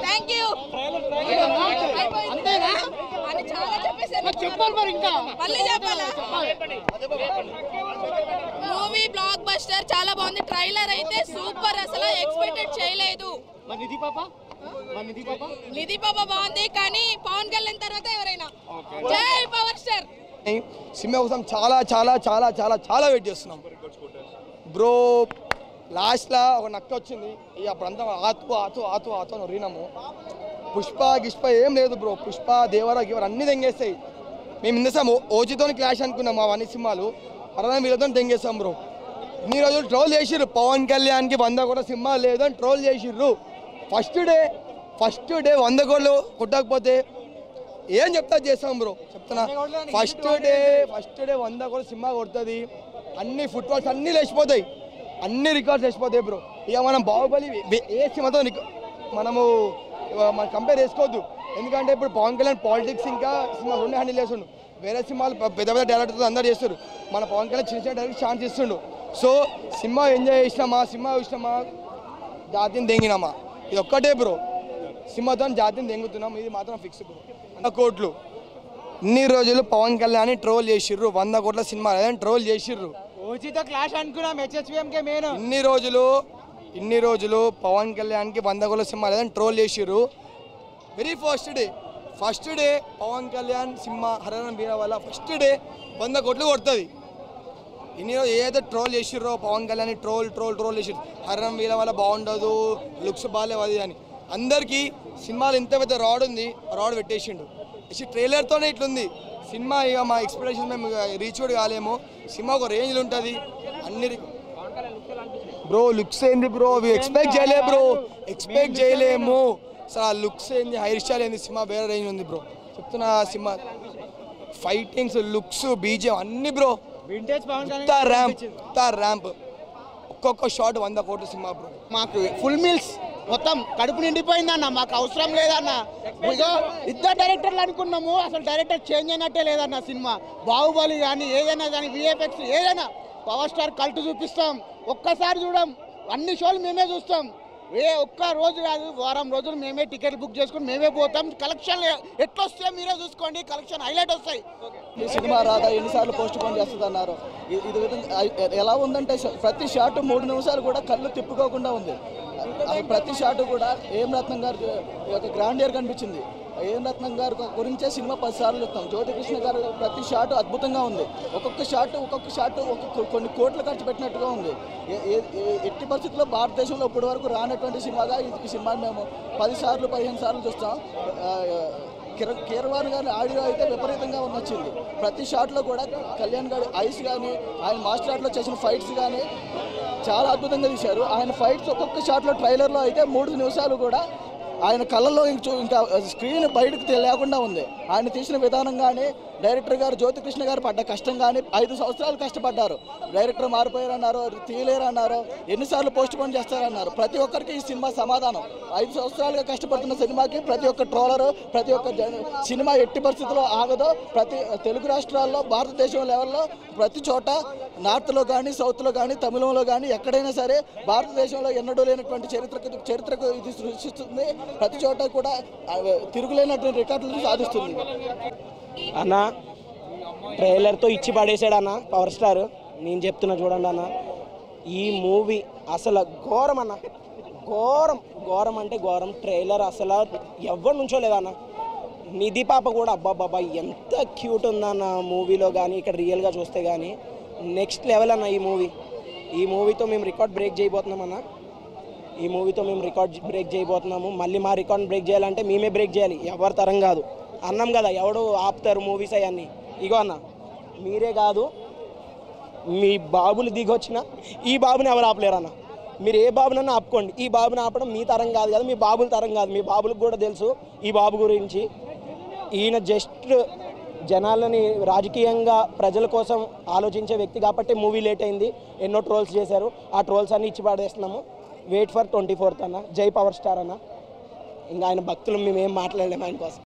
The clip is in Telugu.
థ్యాంక్ యూ అంతేనా అని చాలా చెప్పేసారు చెప్పాలి మరి ఇంకా మళ్ళీ చెప్పాలా మూవీ బ్లాక్ బస్టర్ చాలా బాగుంది ట్రైలర్ అయితే సూపర్ అసలు ఎక్స్పెక్టెడ్ చేయలేదు నిధి పాప బాగుంది కానీ పవన్ కళ్యాణ్ తర్వాత ఎవరైనా జై పవర్ స్టార్ సినిమా కోసం చాలా చాలా చాలా చాలా చాలా వెయిట్ చేస్తున్నాం బ్రో లాస్ట్లో ఒక నక్క వచ్చింది ఇక అప్పుడంతా ఆతు ఆతు ఆతు ఆతు అని ఒరినాము పుష్ప గిష్ప ఏం లేదు బ్రో పుష్ప దేవరా గివర్ అన్నీ తెంగేస్తాయి మేము ఇందసాం ఓజీతో క్లాష్ అనుకున్నాం మా అన్ని సినిమాలు అలా వీళ్ళతో తెంగేస్తాం బ్రో ఇన్ని రోజులు ట్రోల్ చేసిర్రు పవన్ కళ్యాణ్కి 100 కోట్ల సినిమా లేదని ట్రోల్ చేసిర్రు ఫస్ట్ డే 100 కోట్లు కొట్టకపోతే ఏం చెప్తా చేస్తాం బ్రో చెప్తున్నా ఫస్ట్ డే 100 కోట్ల సినిమా కొడుతుంది అన్ని ఫుట్బాల్స్ అన్నీ లేచిపోతాయి అన్ని రికార్డ్స్ లేచిపోతాయి బ్రో ఇక మనం బాహుబలి ఏ సినిమాతో మనము మనం కంపేర్ చేసుకోవద్దు ఎందుకంటే ఇప్పుడు పవన్ కళ్యాణ్ పాలిటిక్స్ ఇంకా సినిమా రెండు హ్యాండిల్ చేస్తుండు వేరే సినిమాలు పెద్ద పెద్ద డైరెక్టర్తో అందరు చేస్తారు మన పవన్ కళ్యాణ్ చిన్న చిన్న డైరెక్టర్ ఛాన్స్ ఇస్తుండు సో సినిమా ఎంజాయ్ చేసినామా సినిమా చూసినామా జాతిని దెంగినామా ఇది ఒక్కటే బ్రో సినిమాతో జాతిని దెంగుతున్నాం ఇది మాత్రం ఫిక్స్ బ్రో 100 కోట్లు ఇన్ని రోజులు పవన్ కళ్యాణ్ ట్రోల్ చేసిర్రు 100 కోట్ల సినిమా లేదని ట్రోల్ చేసిర్రు క్లాష్ అనుకున్నాం హెచ్హెచ్విఎంకే మెయిన్ ఇన్ని రోజులు పవన్ కళ్యాణ్కి 100 కోట్ల సినిమా లేదని ట్రోల్ చేసిర్రు very first day Pawan Kalyan cinema హరరం వీర వల్ల ఫస్ట్ డే 100 కోట్లు కొడుతుంది ఇన్ని రోజు ఏదైతే ట్రోల్ చేసిర్రో పవన్ కళ్యాణ్ ట్రోల్ చేసిర్రు హరరం వీర వల్ల బాగుండదు లుక్స్ బాగాలేవు అది అని అందరికీ సినిమాలు ఇంత పెద్ద రాడ్ ఉంది రాడ్ పెట్టేసిండు ట్రైలర్తోనే ఇట్లుంది సినిమా ఇక మా ఎక్స్పెక్టేషన్ మేము రీచ్ కూడా కాలేము సినిమా ఒక రేంజ్లో ఉంటుంది అన్ని బ్రో లుక్స్ ఏంది బ్రో ఎక్స్పెక్ట్ చేయలేము అసలు ఆ లుక్స్ ఏంది హెయిర్ స్టైల్ ఏంది సినిమా వేరే రేంజ్ ఉంది బ్రో చెప్తున్నా సినిమా ఫైటింగ్స్ లుక్స్ బీజిఎం అన్ని బ్రో ర్యాంప్ ఒక్కొక్క షాట్ 100 కోట్ల సినిమా బ్రో మాకు ఫుల్ మీల్స్ మొత్తం కడుపు నిండిపోయిందన్న మాకు అవసరం లేదన్న ఇదో ఇద్దరు డైరెక్టర్లు అనుకున్నాము అసలు డైరెక్టర్ చేంజ్ అయినట్టే లేదన్న సినిమా బాహుబలి కానీ ఏదైనా కానీ విఎఫ్ఎక్స్ ఏదైనా పవర్ స్టార్ కల్ట్ చూపిస్తాం ఒక్కసారి చూడం అన్ని షోలు మేమే చూస్తాం ఒక్క రోజు కాదు వారం రోజులు మేమే టికెట్లు బుక్ చేసుకుని మేమే పోతాం కలెక్షన్ ఎట్లా వస్తాయో మీరే చూసుకోండి కలెక్షన్ హైలైట్ వస్తాయి ఈ సినిమా రాదా ఎన్నిసార్లు పోస్ట్ పోన్ చేస్తుంది అన్నారు ఇది విధంగా ఎలా ఉందంటే ప్రతి షాట్ 3 నిమిషాలు కూడా కళ్ళు తిప్పుకోకుండా ఉంది ప్రతి షాట్ కూడా ఏం రత్నం గారి యొక్క గ్రాండియర్ కనిపించింది ఏం రత్నం గారి గురించే సినిమా 10 సార్లు చూస్తాం జ్యోతికృష్ణ గారు ప్రతి షాట్ అద్భుతంగా ఉంది ఒక్కొక్క షాట్ కొన్ని కోట్లు ఖర్చు పెట్టినట్టుగా ఉంది ఎట్టి పరిస్థితుల్లో భారతదేశంలో ఇప్పటి వరకు రానటువంటి సినిమాగా ఈ సినిమాని మేము 10 సార్లు 15 సార్లు చూస్తాం కీరవాణి గారి ఆడియో అయితే విపరీతంగా నచ్చింది ప్రతి షాట్లో కూడా కళ్యాణ్ గారి ఐస్ కానీ ఆయన మాస్టర్ ఆర్ట్లో చేసిన ఫైట్స్ కానీ చాలా అద్భుతంగా తీశారు ఆయన ఫైట్స్ ఒక్కొక్క షాట్లో ట్రైలర్లో అయితే 3 నిమిషాలు కూడా ఆయన కళ్ళల్లో ఇంకా స్క్రీన్ బయటకు లేకుండా ఉంది ఆయన తీసిన విధానం కానీ డైరెక్టర్ గారు జ్యోతికృష్ణ గారు పడ్డ కష్టం కానీ 5 సంవత్సరాలు కష్టపడ్డారు డైరెక్టర్ మారిపోయారన్నారు తీయలేరన్నారు ఎన్నిసార్లు పోస్ట్ పోన్ చేస్తారన్నారు ప్రతి ఒక్కరికి ఈ సినిమా సమాధానం 5 సంవత్సరాలుగా కష్టపడుతున్న సినిమాకి ప్రతి ఒక్క ట్రోలరు ప్రతి ఒక్క సినిమా ఎట్టి పరిస్థితుల్లో ఆగదు ప్రతి తెలుగు రాష్ట్రాల్లో భారతదేశం లెవెల్లో ప్రతి చోట నార్త్లో కానీ సౌత్లో కానీ తమిళంలో కానీ ఎక్కడైనా సరే భారతదేశంలో ఎన్నడూ లేనటువంటి చరిత్రకు ఇది సృష్టిస్తుంది ప్రతి చోట కూడా తిరుగులేనటువంటి రికార్డులను సాధిస్తుంది అన్న ట్రైలర్తో ఇచ్చి పడేసాడు అన్న పవర్ స్టార్ నేను చెప్తున్నా చూడండి అన్న ఈ మూవీ అసలు ఘోరం అన్న ఘోరం అంటే ఘోరం ట్రైలర్ అసలు ఎవరి నుంచో లేదన్న నిధి పాప కూడా అబ్బాబ్బాబ్బా ఎంత క్యూట్ ఉందన్న మూవీలో కానీ ఇక్కడ రియల్గా చూస్తే కానీ నెక్స్ట్ లెవెల్ అన్న ఈ మూవీతో మేము రికార్డ్ బ్రేక్ చేయబోతున్నాం అన్న ఈ మూవీతో మేము రికార్డ్ బ్రేక్ చేయబోతున్నాము మళ్ళీ మా రికార్డ్ బ్రేక్ చేయాలంటే మేమే బ్రేక్ చేయాలి ఎవరి తరం కాదు అన్నాం కదా ఎవడు ఆపుతారు మూవీస్ అవన్నీ ఇగో అన్న మీరే కాదు మీ బాబులు దిగొచ్చిన ఈ బాబుని ఎవరు ఆపలేరు అన్న మీరు ఏ బాబునన్నా ఆపుకోండి ఈ బాబుని ఆపడం మీ తరం కాదు కదా మీ బాబుల తరం కాదు మీ బాబులకు కూడా తెలుసు ఈ బాబు గురించి ఈయన జస్ట్ జనాలని రాజకీయంగా ప్రజల కోసం ఆలోచించే వ్యక్తి కాబట్టి మూవీ లేట్ అయింది ఎన్నో ట్రోల్స్ చేశారు ఆ ట్రోల్స్ అన్నీ ఇచ్చి పడేస్తున్నాము వెయిట్ ఫర్ 24th అన్న జై పవర్ స్టార్ అన్న ఇంకా ఆయన భక్తులు మేము ఏం మాట్లాడలేము ఆయన కోసం